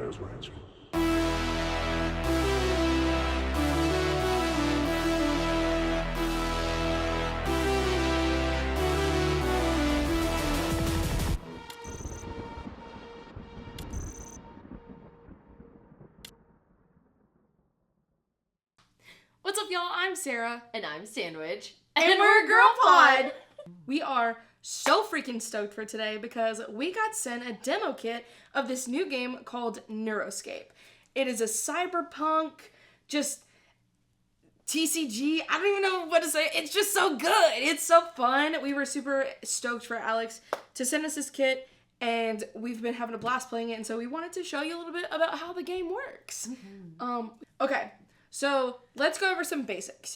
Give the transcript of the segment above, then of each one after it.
knows what it's. What's up, y'all? I'm Sarah. And I'm Sandwich. And we're GirlPod. We are so freaking stoked for today because we got sent a demo kit of this new game called Neuroscape. It is a cyberpunk, just TCG. I don't even know what to say. It's just so good. It's so fun. We were super stoked for Alex to send us this kit, and we've been having a blast playing it, and so we wanted to show you a little bit about how the game works. Okay. So let's go over some basics.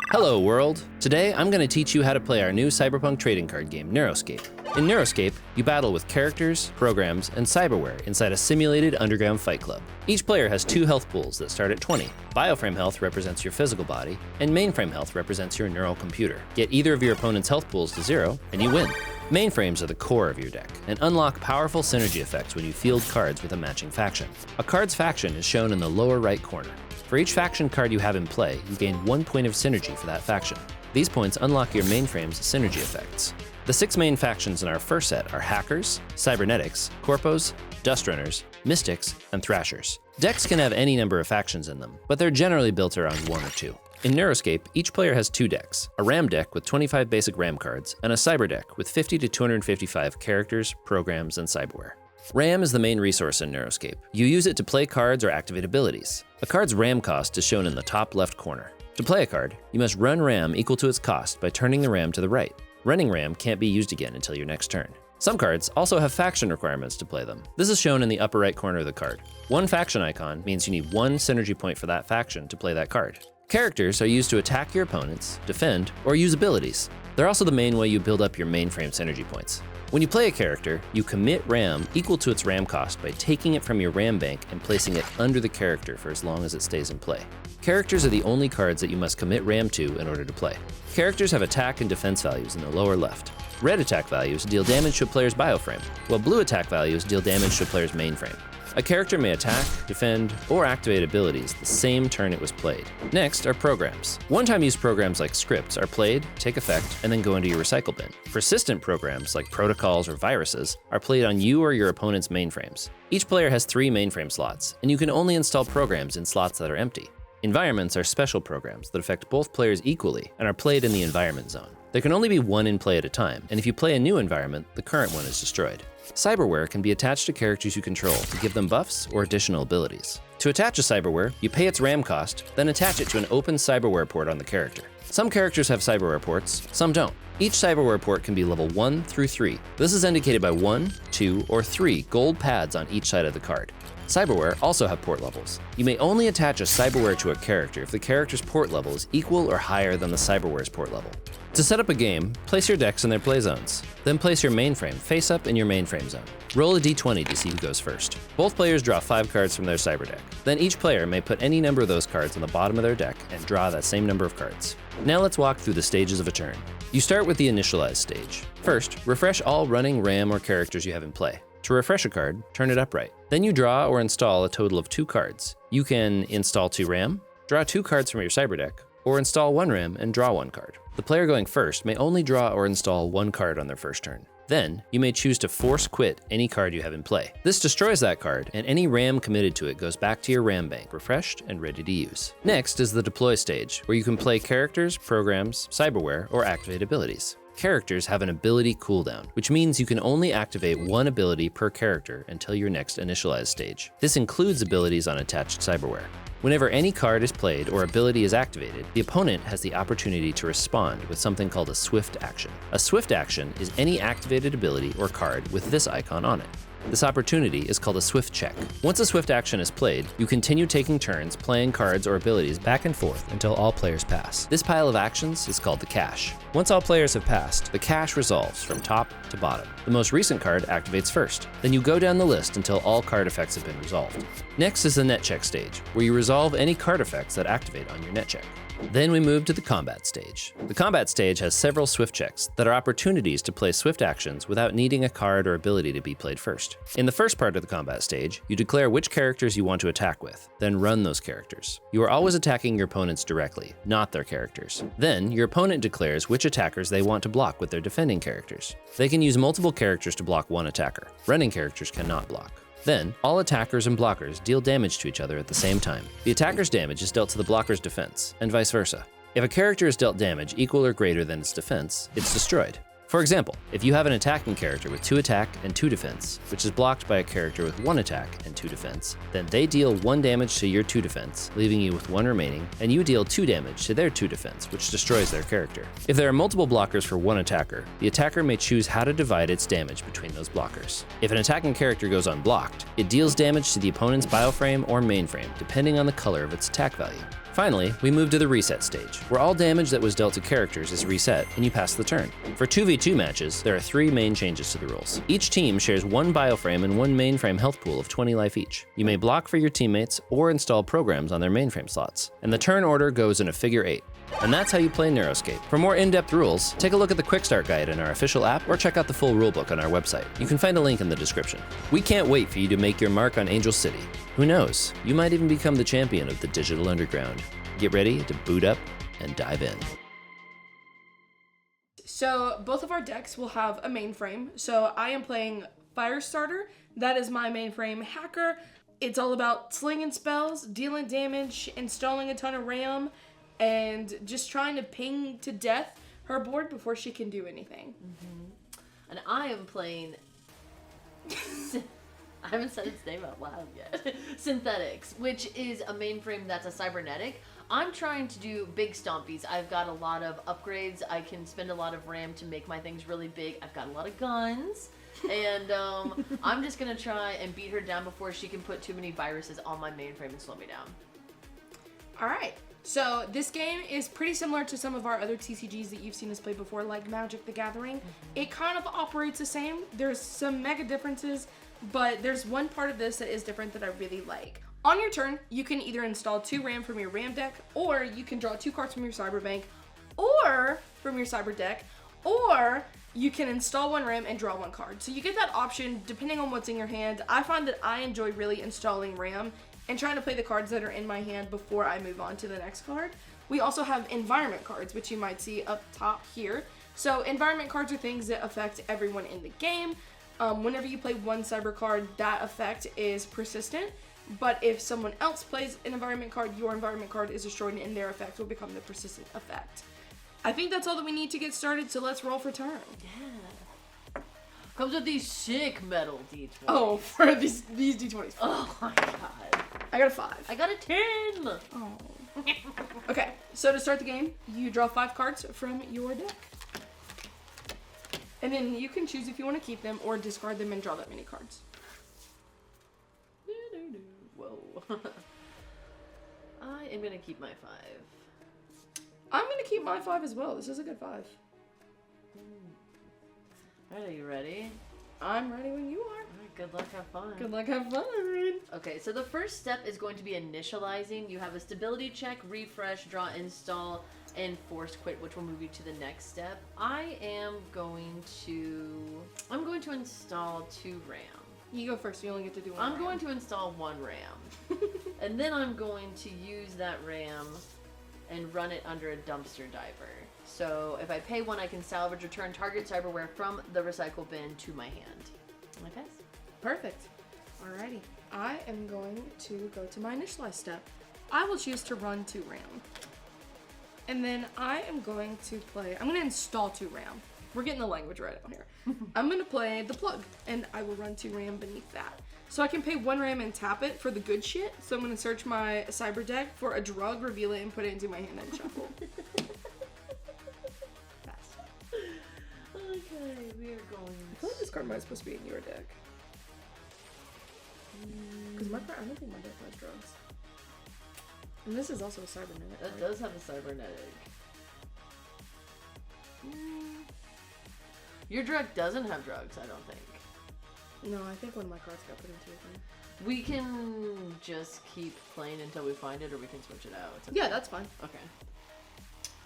Hello world! Today I'm going to teach you how to play our new cyberpunk trading card game, Neuroscape. In Neuroscape, you battle with characters, programs, and cyberware inside a simulated underground fight club. Each player has 2 health pools that start at 20. Bioframe health represents your physical body, and mainframe health represents your neural computer. Get either of your opponent's health pools to 0, and you win. Mainframes are the core of your deck, and unlock powerful synergy effects when you field cards with a matching faction. A card's faction is shown in the lower right corner. For each faction card you have in play, you gain 1 point of synergy for that faction. These points unlock your mainframe's synergy effects. The 6 main factions in our first set are Hackers, Cybernetics, Corpos, Dust Runners, Mystics, and Thrashers. Decks can have any number of factions in them, but they're generally built around 1 or 2. In Neuroscape, each player has 2 decks, a RAM deck with 25 basic RAM cards, and a Cyber deck with 50 to 255 characters, programs, and cyberware. RAM is the main resource in Neuroscape. You use it to play cards or activate abilities. A card's RAM cost is shown in the top left corner. To play a card, you must run RAM equal to its cost by turning the RAM to the right. Running RAM can't be used again until your next turn. Some cards also have faction requirements to play them. This is shown in the upper right corner of the card. 1 faction icon means you need 1 synergy point for that faction to play that card. Characters are used to attack your opponents, defend, or use abilities. They're also the main way you build up your mainframe synergy points. When you play a character, you commit RAM equal to its RAM cost by taking it from your RAM bank and placing it under the character for as long as it stays in play. Characters are the only cards that you must commit RAM to in order to play. Characters have attack and defense values in the lower left. Red attack values deal damage to a player's bioframe, while blue attack values deal damage to a player's mainframe. A character may attack, defend, or activate abilities the same turn it was played. Next are programs. One-time use programs like scripts are played, take effect, and then go into your recycle bin. Persistent programs like protocols or viruses are played on you or your opponent's mainframes. Each player has 3 mainframe slots, and you can only install programs in slots that are empty. Environments are special programs that affect both players equally and are played in the environment zone. There can only be 1 in play at a time, and if you play a new environment, the current one is destroyed. Cyberware can be attached to characters you control to give them buffs or additional abilities. To attach a cyberware, you pay its RAM cost, then attach it to an open cyberware port on the character. Some characters have cyberware ports, some don't. Each cyberware port can be level 1 through 3. This is indicated by 1, 2, or 3 gold pads on each side of the card. Cyberware also have port levels. You may only attach a cyberware to a character if the character's port level is equal or higher than the cyberware's port level. To set up a game, place your decks in their play zones. Then place your mainframe face up in your mainframe zone. Roll a d20 to see who goes first. Both players draw 5 cards from their cyber deck. Then each player may put any number of those cards on the bottom of their deck and draw that same number of cards. Now let's walk through the stages of a turn. You start with the initialize stage. First, refresh all running RAM or characters you have in play. To refresh a card, turn it upright. Then you draw or install a total of 2 cards. You can install 2 RAM, draw 2 cards from your cyber deck, or install 1 RAM and draw 1 card. The player going first may only draw or install 1 card on their first turn. Then, you may choose to force quit any card you have in play. This destroys that card, and any RAM committed to it goes back to your RAM bank, refreshed and ready to use. Next is the deploy stage, where you can play characters, programs, cyberware, or activate abilities. Characters have an ability cooldown, which means you can only activate 1 ability per character until your next initialize stage. This includes abilities on attached cyberware. Whenever any card is played or ability is activated, the opponent has the opportunity to respond with something called a swift action. A swift action is any activated ability or card with this icon on it. This opportunity is called a swift check. Once a swift action is played, you continue taking turns playing cards or abilities back and forth until all players pass. This pile of actions is called the cache. Once all players have passed, the cache resolves from top to bottom. The most recent card activates first. Then you go down the list until all card effects have been resolved. Next is the net check stage, where you resolve any card effects that activate on your net check. Then we move to the combat stage. The combat stage has several swift checks that are opportunities to play swift actions without needing a card or ability to be played first. In the first part of the combat stage, you declare which characters you want to attack with, then run those characters. You are always attacking your opponents directly, not their characters. Then, your opponent declares which attackers they want to block with their defending characters. They can use multiple characters to block one attacker. Running characters cannot block. Then, all attackers and blockers deal damage to each other at the same time. The attacker's damage is dealt to the blocker's defense, and vice versa. If a character is dealt damage equal or greater than its defense, it's destroyed. For example, if you have an attacking character with 2 attack and 2 defense, which is blocked by a character with 1 attack and 2 defense, then they deal 1 damage to your 2 defense, leaving you with 1 remaining, and you deal 2 damage to their 2 defense, which destroys their character. If there are multiple blockers for one attacker, the attacker may choose how to divide its damage between those blockers. If an attacking character goes unblocked, it deals damage to the opponent's bioframe or mainframe, depending on the color of its attack value. Finally, we move to the reset stage, where all damage that was dealt to characters is reset and you pass the turn. For 2v2 matches, there are 3 main changes to the rules. Each team shares 1 bioframe and 1 mainframe health pool of 20 life each. You may block for your teammates or install programs on their mainframe slots, and the turn order goes in a figure 8. And that's how you play Neuroscape. For more in-depth rules, take a look at the Quick Start Guide in our official app or check out the full rulebook on our website. You can find a link in the description. We can't wait for you to make your mark on Angel City. Who knows, you might even become the champion of the digital underground. Get ready to boot up and dive in. So both of our decks will have a mainframe. So I am playing Firestarter. That is my mainframe hacker. It's all about slinging spells, dealing damage, installing a ton of RAM, and just trying to ping to death her board before she can do anything. And I am playing... I haven't said its name out loud yet. Synthetics, which is a mainframe that's a cybernetic. I'm trying to do big stompies. I've got a lot of upgrades. I can spend a lot of RAM to make my things really big. I've got a lot of guns. And I'm just going to try and beat her down before she can put too many viruses on my mainframe and slow me down. All right. So this game is pretty similar to some of our other TCGs that you've seen us play before, like Magic the Gathering. It kind of operates the same. There's some mega differences, but there's one part of this that is different that I really like. On your turn, you can either install 2 RAM from your RAM deck, or you can draw 2 cards from your Cyber Bank, or from your Cyber deck, or you can install 1 RAM and draw 1 card. So you get that option depending on what's in your hand. I find that I enjoy really installing RAM and trying to play the cards that are in my hand before I move on to the next card. We also have environment cards, which you might see up top here. So environment cards are things that affect everyone in the game. Whenever you play 1 cyber card, that effect is persistent. But if someone else plays an environment card, your environment card is destroyed and their effect will become the persistent effect. I think that's all that we need to get started, so let's roll for turn. Yeah. Comes with these sick metal D20s. Oh, for these D20s. Oh my god. I got a 5. I got a 10! Oh. Okay, so to start the game, you draw 5 cards from your deck. And then you can choose if you want to keep them or discard them and draw that many cards. Whoa. I am going to keep my 5. I'm going to keep my 5 as well. This is a good 5. Alright, are you ready? I'm ready when you are. Alright, good luck, have fun. Good luck, have fun. Okay, so the first step is going to be initializing. You have a stability check, refresh, draw, install, and force quit, which will move you to the next step. I'm going to install 2 RAM. You go first, you only get to do 1 I'm going to install 1 RAM. And then I'm going to use that RAM and run it under a dumpster diver. So if I pay 1, I can salvage return target cyberware from the recycle bin to my hand. Okay? Perfect. Alrighty. I am going to go to my initialize step. I will choose to run 2 RAM. And then I am going to install 2 RAM. We're getting the language right out here. I'm going to play the plug, and I will run 2 RAM beneath that. So I can pay 1 RAM and tap it for the good shit. So I'm going to search my cyber deck for a drug, reveal it, and put it into my hand and shuffle. Okay, we are going. I feel like this card might supposed to be in your deck. Because I don't think my deck has drugs. And this is also a cybernetic. That does have a cybernetic. Your drug doesn't have drugs, I don't think. No, I think one of my cards got put into your thing. We can just keep playing until we find it, or we can switch it out. Yeah, that's fine. Okay.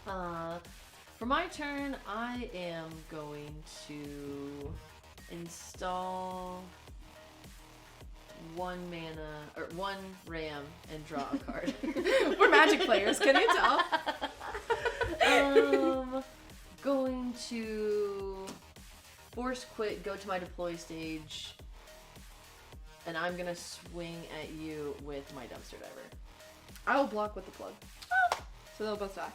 For my turn, I am going to install 1 mana, or 1 RAM and draw a card. We're Magic players, can you tell? Going to force quit, go to my deploy stage, and I'm gonna swing at you with my dumpster diver. I will block with the plug. So they'll both die.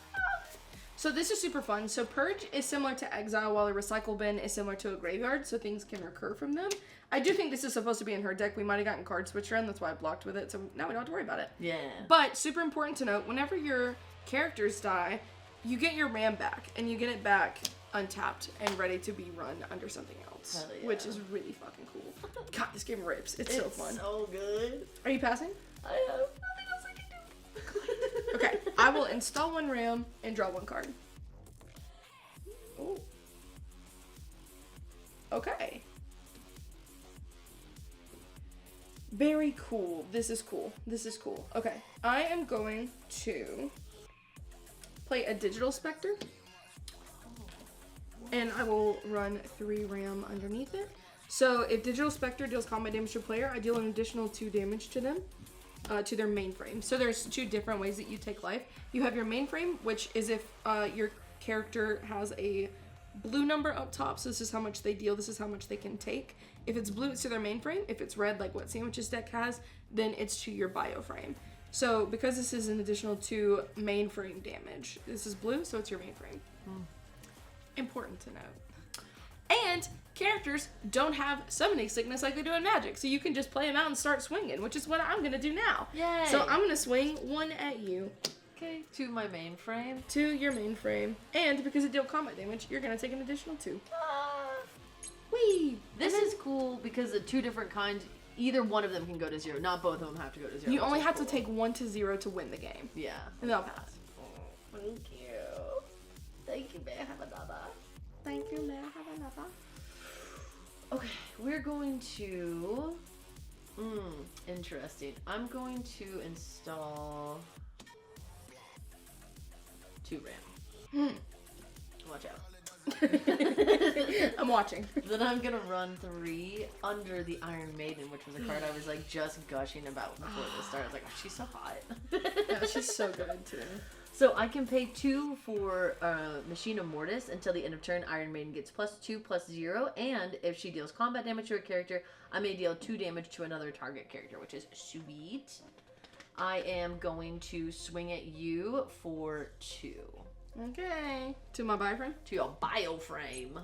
So this is super fun. So Purge is similar to Exile, while a Recycle Bin is similar to a Graveyard, so things can recur from them. I do think this is supposed to be in her deck. We might have gotten card switch around, that's why I blocked with it, so now we don't have to worry about it. Yeah. But super important to note, whenever your characters die, you get your RAM back, and you get it back untapped and ready to be run under something else. Hell yeah. Which is really fucking cool. God, this game rips. It's so fun. So good. Are you passing? I have nothing else I can do. Okay, I will install 1 RAM and draw 1 card. Ooh. Okay. Very cool. This is cool. This is cool. Okay, I am going to play a Digital Spectre. And I will run 3 RAM underneath it. So if Digital Spectre deals combat damage to a player, I deal an additional 2 damage to them, to their mainframe. So there's 2 different ways that you take life. You have your mainframe, which is if your character has a blue number up top, so this is how much they deal, this is how much they can take. If it's blue, it's to their mainframe. If it's red, like what Sandwich's deck has, then it's to your bioframe. So because this is an additional 2 mainframe damage, this is blue, so it's your mainframe. Important to note. And characters don't have summoning sickness like they do in Magic, so you can just play them out and start swinging, which is what I'm gonna do now. Yay! So I'm gonna swing 1 at you. Okay, to my mainframe. To your mainframe, and because it deals combat damage, you're gonna take an additional 2. Whee! This is cool because the 2 different kinds, either one of them can go to 0. Not both of them have to go to 0. You only have cool. to take 1 to 0 to win the game. Yeah. And they'll pass. Thank you. Thank you, may I have another? Thank you, may I have another? Okay, we're going to... interesting. I'm going to install 2 RAM. Watch out. I'm watching. Then I'm gonna run 3 under the Iron Maiden, which was a card I was like just gushing about before this started. I was like, oh, she's so hot. Yeah, she's so good too. So I can pay 2 for Machine of Mortis until the end of turn. Iron Maiden gets +2/+0, and if she deals combat damage to a character, I may deal 2 damage to another target character, which is sweet. I am going to swing at you for 2. Okay. To my bioframe? To your bioframe.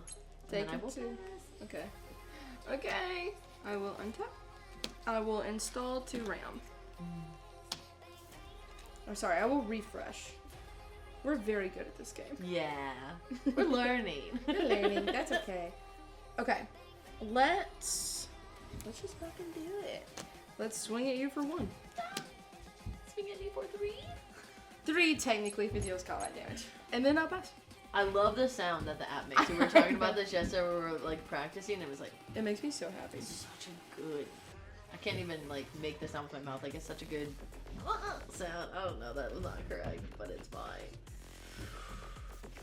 Take I it will too. pass. Okay. Okay. I will untap. I will install 2 RAM. I'm sorry, I will refresh. We're very good at this game. Yeah. We're learning. We're learning. That's okay. Okay. Let's just fucking do it. Let's swing at you for 1. Swing at me for 3. 3 technically if it deals combat damage. And then I'll pass. I love the sound that the app makes. We were talking about this yesterday. We were like practicing. And it was like It makes me so happy. such a good. I can't even like make the sound with my mouth. Like it's such a good sound. I don't know. That was not correct, but it's fine.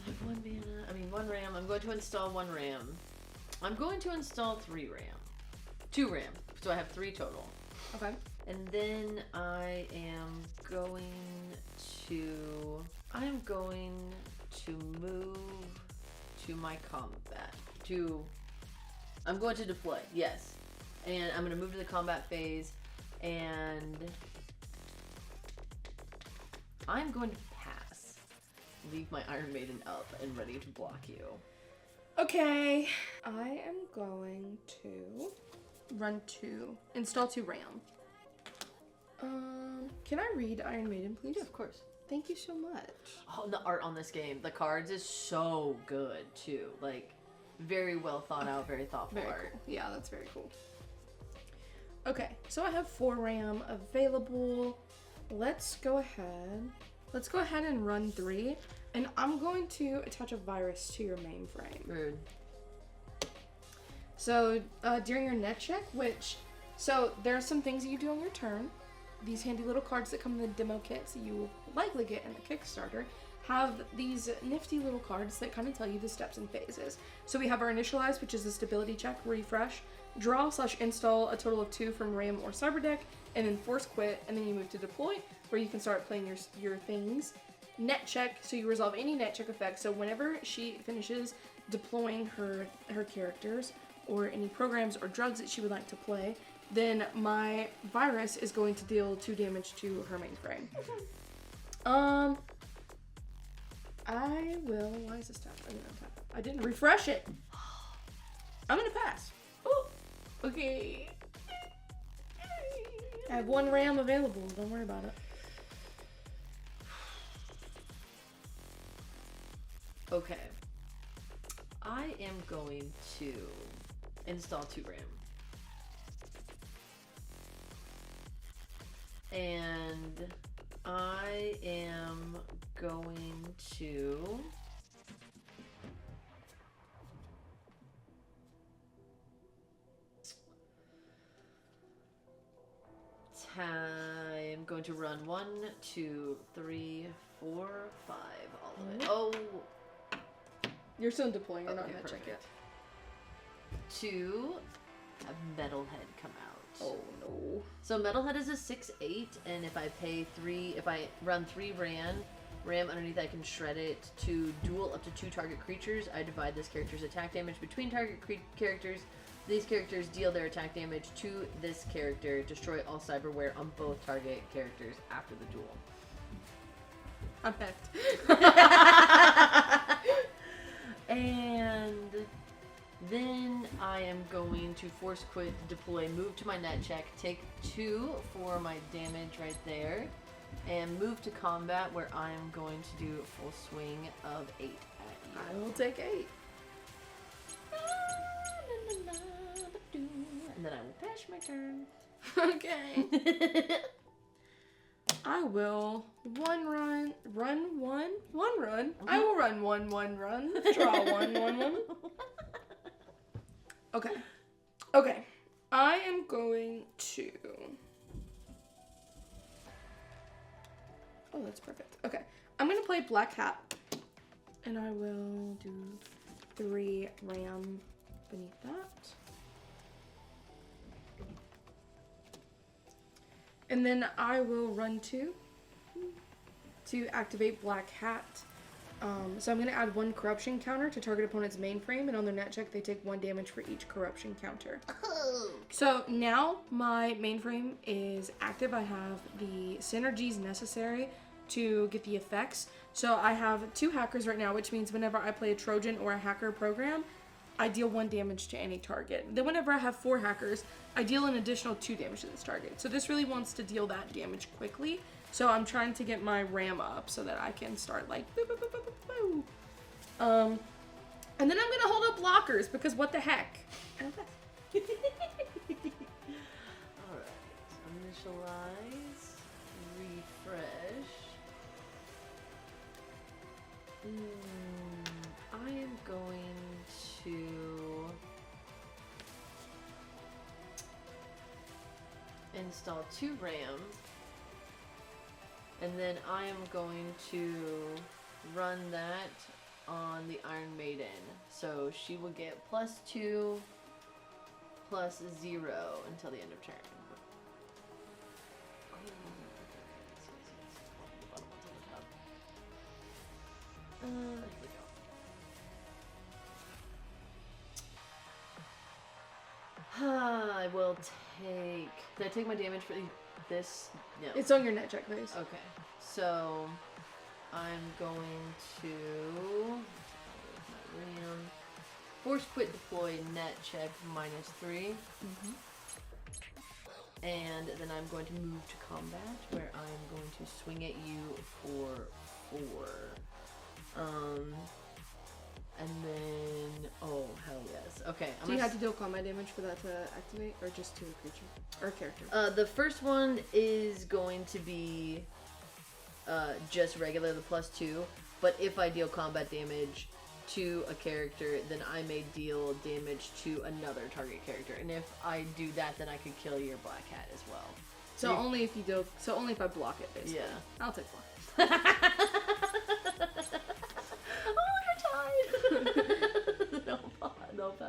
I have 1 mana. I mean 1 RAM. I'm going to install 1 RAM. I'm going to install 3 RAM. 2 RAM. So I have 3 total. Okay. And then I am going to move to my combat. I'm going to deploy, yes. And I'm going to move to the combat phase, and I'm going to pass. Leave my Iron Maiden up and ready to block you. Okay. I am going to install 2 RAM. Can I read Iron Maiden, please? Yeah, of course. Thank you so much. Oh, the art on this game, the cards is so good too. Like, very well thought out, very thoughtful Very art. cool. Yeah, that's very cool. Okay, so I have 4 RAM available. Let's go ahead and run 3. And I'm going to attach a virus to your mainframe. Rude. So during your net check, there are some things that you do on your turn. These handy little cards that come in the demo kit, so you will likely get in the Kickstarter, have these nifty little cards that kind of tell you the steps and phases. So we have our initialize, which is a stability check, refresh, draw/install a total of 2 from RAM or Cyber deck, and then force quit, and then you move to deploy, where you can start playing your things. Net check, so you resolve any net check effects. So whenever she finishes deploying her characters or any programs or drugs that she would like to play, then my virus is going to deal 2 damage to her mainframe. I will. Why is this tap? I didn't untap it. I didn't refresh it. I'm gonna pass. Oh, okay. I have 1 RAM available. Don't worry about it. Okay. I am going to install 2 RAM. And I am going to run 1, 2, 3, 4, 5, all of it. Oh, You're still deploying. You're not okay, net check yet. perfect. To have Metalhead come out. Oh no. So Metalhead is a 6/8, and if I run 3 RAM underneath, I can shred it to duel up to 2 target creatures. I divide this character's attack damage between target characters. These characters deal their attack damage to this character. Destroy all cyberware on both target characters after the duel. I'm pecked. And then I am going to force quit, deploy, move to my net check, take 2 for my damage right there, and move to combat, where I am going to do a full swing of 8 at you. I will take 8. And then I will pass my turn. Okay. I will one run. I will run one run. Draw one. Okay. I am going to. Oh, that's perfect. Okay. I'm going to play Black Hat. And I will do 3 RAM beneath that. And then I will run 2 to activate Black Hat. So I'm going to add 1 corruption counter to target opponent's mainframe, and on their net check they take 1 damage for each corruption counter. So now my mainframe is active. I have the synergies necessary to get the effects. So I have 2 hackers right now, which means whenever I play a Trojan or a hacker program, I deal 1 damage to any target. Then whenever I have 4 hackers, I deal an additional 2 damage to this target. So this really wants to deal that damage quickly. So I'm trying to get my RAM up so that I can start like boo, boo, boo, boo, boo, boo. And then I'm gonna hold up blockers because what the heck? Alright, initialize, refresh. I am going to install 2 RAM, and then I am going to run that on the Iron Maiden. So she will get +2, +0 until the end of turn. Here we go. I will take. Did I take my damage for this? No. It's on your net check, please. Okay. So I'm going to force quit deploy net check -3. And then I'm going to move to combat, where I'm going to swing at you for 4. And then, oh, hell yes. Okay. Do you have to deal combat damage for that to activate, or just to a creature or character? The first one is going to be just regular, the +2. But if I deal combat damage to a character, then I may deal damage to another target character. And if I do that, then I could kill your Black Hat as well. So only if you do. So only if I block it, basically. Yeah. I'll take 4.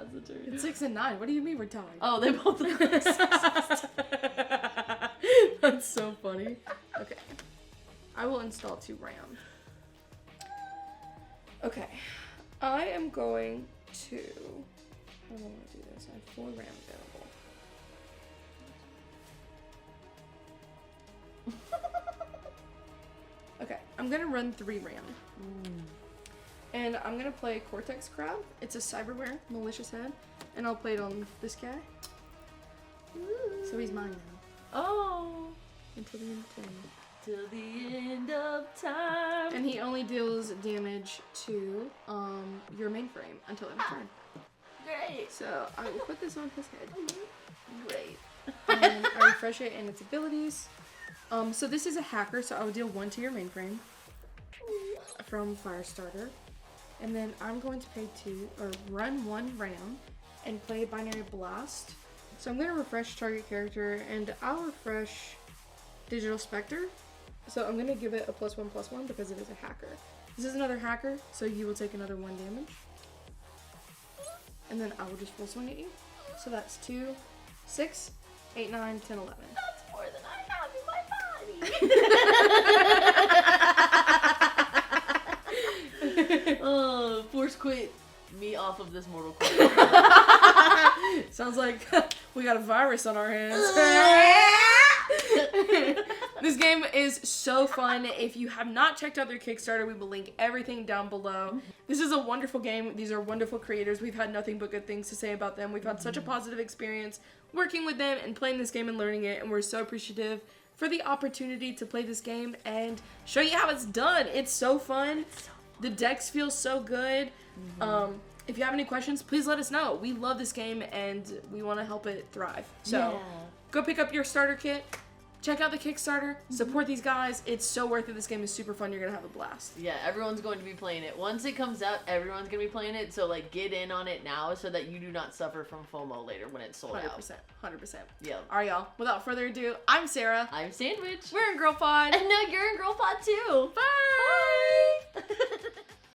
capacitor. It's 6 and 9. What do you mean we're tied? Oh, they both look like 6. That's so funny. Okay. I will install 2 RAM. Okay. I am going to... I don't want to do this. I have 4 RAM available. Okay. I'm going to run 3 RAM. And I'm going to play Cortex Crab. It's a Cyberware malicious head. And I'll play it on this guy. So he's mine now. Oh. Until the end of time. Till the end of time. And he only deals damage to your mainframe until end of turn. Great. So I will put this on his head. Great. And I refresh it and its abilities. So this is a hacker, so I will deal 1 to your mainframe from Firestarter. And then I'm going to pay 2 or run 1 RAM and play Binary Blast. So I'm going to refresh target character and I'll refresh Digital Spectre. So I'm going to give it a +1/+1 because it is a hacker. This is another hacker, so you will take another 1 damage. And then I will just full swing at you. So that's 2, 6, 8, 9, 10, 11. That's more than I have in my body. Oh, force quit me off of this Mortal Kombat. Sounds like we got a virus on our hands. This game is so fun. If you have not checked out their Kickstarter, we will link everything down below. This is a wonderful game. These are wonderful creators. We've had nothing but good things to say about them. We've had such a positive experience working with them and playing this game and learning it, and we're so appreciative for the opportunity to play this game and show you how it's done. It's so fun. The decks feel so good. If you have any questions, please let us know. We love this game and we want to help it thrive. So go pick up your starter kit. Check out the Kickstarter. Support these guys. It's so worth it. This game is super fun. You're going to have a blast. Yeah, everyone's going to be playing it. Once it comes out, everyone's going to be playing it. So, like, get in on it now so that you do not suffer from FOMO later when it's sold 100%. out. 100%. Yeah. All right, y'all. Without further ado, I'm Sarah. I'm Sandwich. We're in GirlPod. And now you're in GirlPod too. Bye.